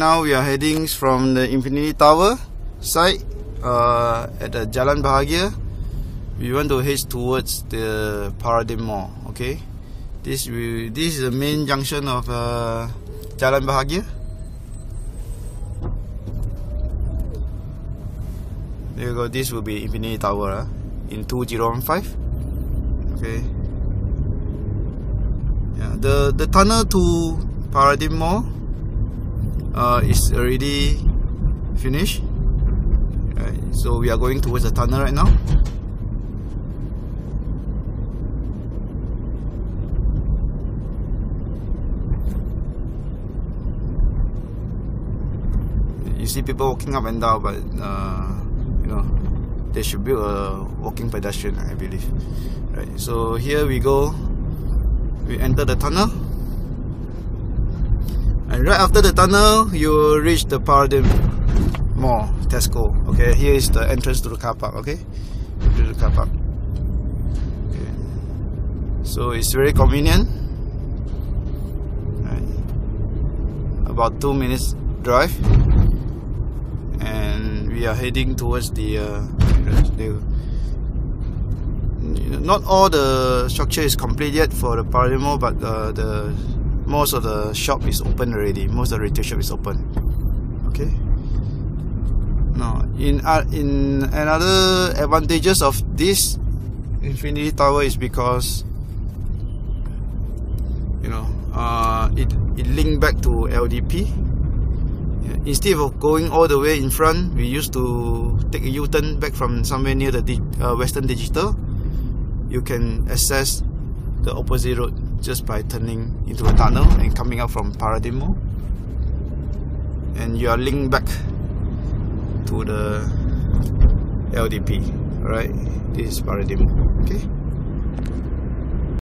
now we are heading from the Infinity Tower side at the Jalan Bahagia. We want to head towards the Paradigm Mall. Okay, this is the main junction of Jalan Bahagia. There you go. This will be Infinity Tower in 2015. Okay. Yeah, the tunnel to Paradigm Mall is already finished. Right, so we are going towards the tunnel right now. You see people walking up and down, but you know, they should build a walking pedestrian, I believe. Right, so here we go. We enter the tunnel, and right after the tunnel, you will reach the Paradigm Mall, Tesco. Okay, here is the entrance to the car park. Okay, to the car park. Okay. So it's very convenient. Right. About 2 minutes drive, and we are heading towards the not all the structure is complete yet for the Paradigm Mall, but the most of the shop is open already. Most of the retail shop is open. Okay. Now, in another advantages of this Infinity Tower is because, you know, it linked back to LDP. Instead of going all the way in front, we used to take a U-turn back from somewhere near the Western Digital. You can access the opposite road just by turning into a tunnel and coming out from Paradigm Mall, and you are linked back to the LDP. Alright, this is Paradigm Mall. Okay.